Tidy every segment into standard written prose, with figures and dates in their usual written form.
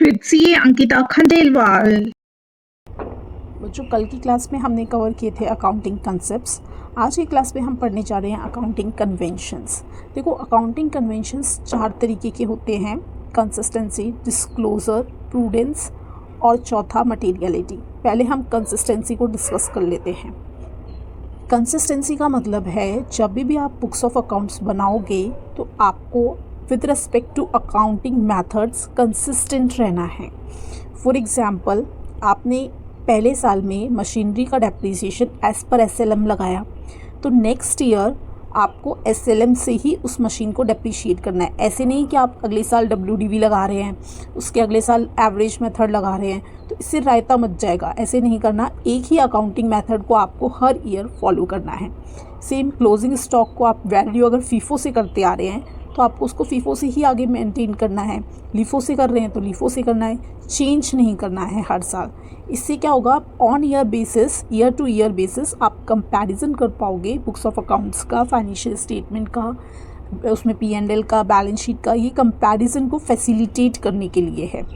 with CA Ankita Khandelwal. जो कल की क्लास में हमने कवर किए थे अकाउंटिंग कंसेप्ट्स, आज की क्लास में हम पढ़ने जा रहे हैं अकाउंटिंग कन्वेंशंस। देखो, अकाउंटिंग कन्वेंशंस 4 तरीके के होते हैं: कंसिस्टेंसी, डिस्क्लोजर, प्रूडेंस और चौथा मटेरियलिटी। पहले हम कंसिस्टेंसी को डिस्कस कर लेते हैं। कंसिस्टेंसी का मतलब है जब भी आप बुक्स ऑफ अकाउंट्स बनाओगे तो आपको with respect to accounting methods consistent रहना है। फॉर एग्जांपल, आपने पहले साल में मशीनरी का डेप्रिसिएशन एज पर एसएलएम लगाया, तो नेक्स्ट ईयर आपको एसएलएम से ही उस मशीन को डेप्रिशिएट करना है। ऐसे नहीं कि आप अगले साल डब्ल्यूडीवी लगा रहे हैं, उसके अगले साल एवरेज मेथड लगा रहे हैं, तो इससे रायता मच जाएगा। ऐसे नहीं करना, एक ही अकाउंटिंग मेथड को आपको हर ईयर फॉलो करना है। सेम क्लोजिंग स्टॉक को आप वैल्यू अगर फीफो से करते आ रहे हैं तो आपको उसको फीफो से ही आगे मेंटेन करना है। लीफो से कर रहे हैं तो लीफो से करना है, चेंज नहीं करना है हर साल। इससे क्या होगा, on year basis, year two year basis आप कंपैरिजन कर पाओगे बुक्स ऑफ अकाउंट्स का, फाइनेंशियल स्टेटमेंट का, उसमें P&L का, बैलेंस शीट का। ये कंपैरिजन को फैसिलिटेट करने के लिए है।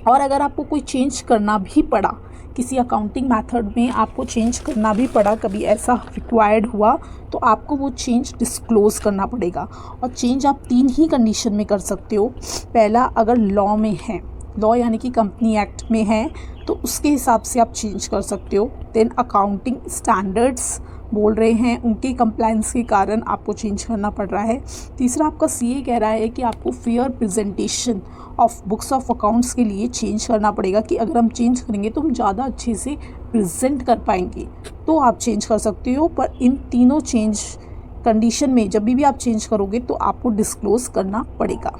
और अगर आपको कोई चेंज करना भी पड़ा, किसी अकाउंटिंग मेथड में आपको चेंज करना भी पड़ा, कभी ऐसा रिक्वायर्ड हुआ, तो आपको वो चेंज डिस्क्लोज़ करना पड़ेगा। और चेंज आप 3 ही कंडीशन में कर सकते हो। पहला, अगर लॉ में है, लॉ यानी कि कंपनी एक्ट में है, तो उसके हिसाब से आप चेंज कर सकते हो। देन अकाउंटिंग स्टैंडर्ड्स बोल रहे हैं, उनके कंप्लायंस के कारण आपको चेंज करना पड़ रहा है। तीसरा, आपका सीए कह रहा है कि आपको fair presentation of books of accounts के लिए चेंज करना पड़ेगा, कि अगर हम चेंज करेंगे तो हम ज़्यादा अच्छे से प्रेजेंट कर पाएंगे, तो आप चेंज कर सकते हो। पर इन तीनों चेंज कंडीशन में जब भी आप चेंज करोगे तो आपको डिस्क्लोज़ करना पड़ेगा।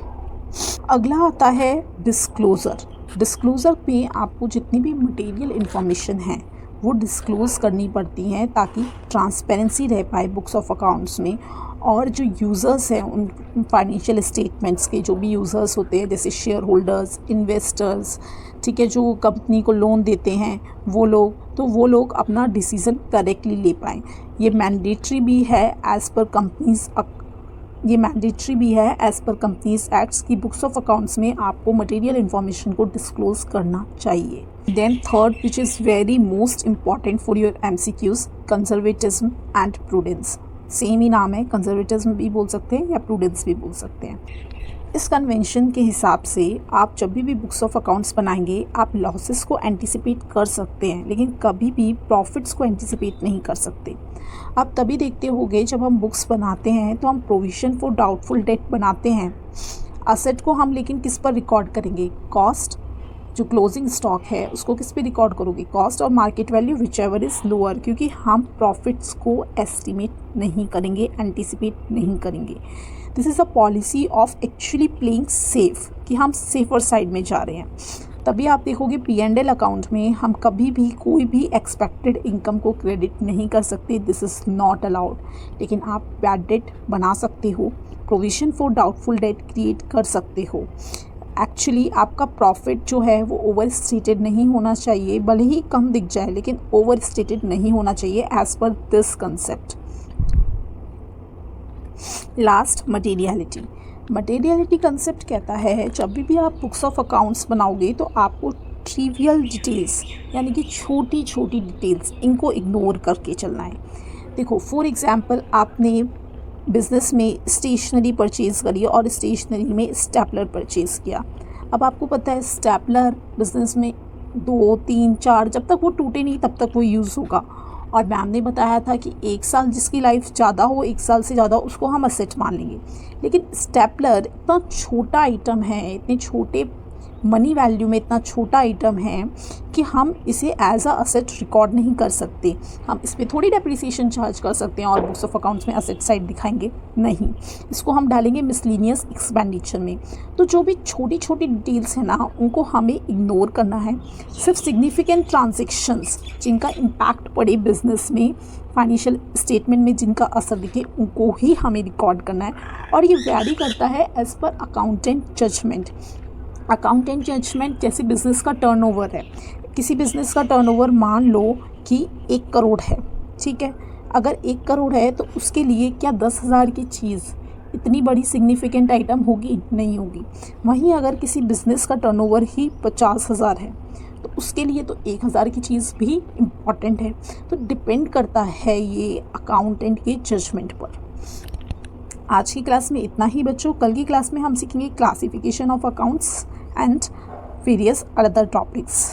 अगला आता है डिस्क्लोज़र। डिस्क्लोज़र में आपको जितनी भी मटेरियल इन्फॉर्मेशन है वो डिस्क्लोज़ करनी पड़ती हैं, ताकि ट्रांसपेरेंसी रह पाए बुक्स ऑफ अकाउंट्स में। और जो यूज़र्स हैं, उन फाइनेंशियल स्टेटमेंट्स के जो भी यूज़र्स होते हैं, जैसे शेयर होल्डर्स, इन्वेस्टर्स, ठीक है, जो कंपनी को लोन देते हैं वो लोग, तो वो लोग अपना डिसीज़न करेक्टली ले पाएँ। ये मैंडेटरी भी है एज़ पर कंपनीज एक्ट्स की बुक्स ऑफ अकाउंट्स में आपको मटेरियल इन्फॉर्मेशन को डिस्क्लोज़ करना चाहिए। Then third, which is very most important for your MCQs, conservatism and prudence. Same ही नाम है, कंजर्वेटिज्म भी बोल सकते हैं या प्रूडेंस भी बोल सकते हैं। इस कन्वेंशन के हिसाब से आप जब भी बुक्स ऑफ अकाउंट्स बनाएंगे, आप लॉसेस को एंटिसिपेट कर सकते हैं, लेकिन कभी भी प्रॉफिट्स को एंटिसिपेट नहीं कर सकते। आप तभी देखते होंगे जब हम बुक्स बनाते हैं तो हम प्रोविजन फॉर डाउटफुल डेट बनाते हैं। असेट को हम लेकिन किस पर रिकॉर्ड करेंगे? कॉस्ट, जो क्लोजिंग स्टॉक है उसको किस पे रिकॉर्ड करोगे? कॉस्ट और market value, which ever is lower, क्योंकि हम प्रॉफिट्स को एस्टिमेट नहीं करेंगे, एंटिसिपेट नहीं करेंगे। This is a policy of actually playing safe, कि हम सेफर साइड में जा रहे हैं। तभी आप देखोगे P&L अकाउंट में हम कभी भी कोई भी एक्सपेक्टेड इनकम को क्रेडिट नहीं कर सकते, दिस इज़ नॉट अलाउड। लेकिन आप बैड डेट बना सकते हो, provision for doubtful debt create कर सकते हो। एक्चुअली आपका प्रॉफिट जो है वो ओवर स्टेटेड नहीं होना चाहिए, भले ही कम दिख जाए लेकिन ओवर स्टेटेड नहीं होना चाहिए as per this concept. Last, materiality. Materiality concept कहता है जब भी आप बुक्स ऑफ अकाउंट्स बनाओगे तो आपको ट्रिवियल डिटेल्स, यानी कि छोटी छोटी डिटेल्स, इनको इग्नोर करके चलना है। देखो, फॉर एग्जांपल, आपने बिज़नेस में स्टेशनरी परचेज़ करी और स्टेशनरी में स्टेपलर परचेज़ किया। अब आपको पता है स्टेपलर बिज़नेस में 2, 3, 4 जब तक वो टूटे नहीं तब तक वो यूज़ होगा। और मैम ने बताया था कि 1 साल जिसकी लाइफ ज़्यादा हो, 1 साल से ज़्यादा, उसको हम असेट मान लेंगे। लेकिन स्टेपलर इतना छोटा आइटम है, इतने छोटे मनी वैल्यू में इतना छोटा आइटम है कि हम इसे एज अ असेट रिकॉर्ड नहीं कर सकते। हम इस पर थोड़ी डेप्रिसिएशन चार्ज कर सकते हैं और बुक्स ऑफ अकाउंट्स में असेट साइड दिखाएंगे नहीं, इसको हम डालेंगे मिसलिनियस एक्सपेंडिचर में। तो जो भी छोटी छोटी डिटेल्स हैं ना, उनको हमें इग्नोर करना है। सिर्फ सिग्निफिकेंट ट्रांजेक्शन्स जिनका इम्पैक्ट पड़े बिजनेस में, फाइनेंशियल स्टेटमेंट में जिनका असर दिखे, उनको ही हमें रिकॉर्ड करना है। और ये वैरी करता है as per accountant judgement. Accountant judgement, जैसे बिज़नेस का टर्नओवर है, किसी बिज़नेस का टर्नओवर मान लो कि 1 करोड़ है, ठीक है। अगर 1 करोड़ है तो उसके लिए क्या 10,000 की चीज़ इतनी बड़ी सिग्निफिकेंट आइटम होगी नहीं होगी। वहीं अगर किसी बिज़नेस का टर्नओवर ही 50,000 है तो उसके लिए तो 1,000 की चीज़ भी इम्पॉर्टेंट है। तो डिपेंड करता है ये अकाउंटेंट के जजमेंट पर। आज की क्लास में इतना ही बच्चों। कल की क्लास में हम सीखेंगे classification of accounts and various other topics.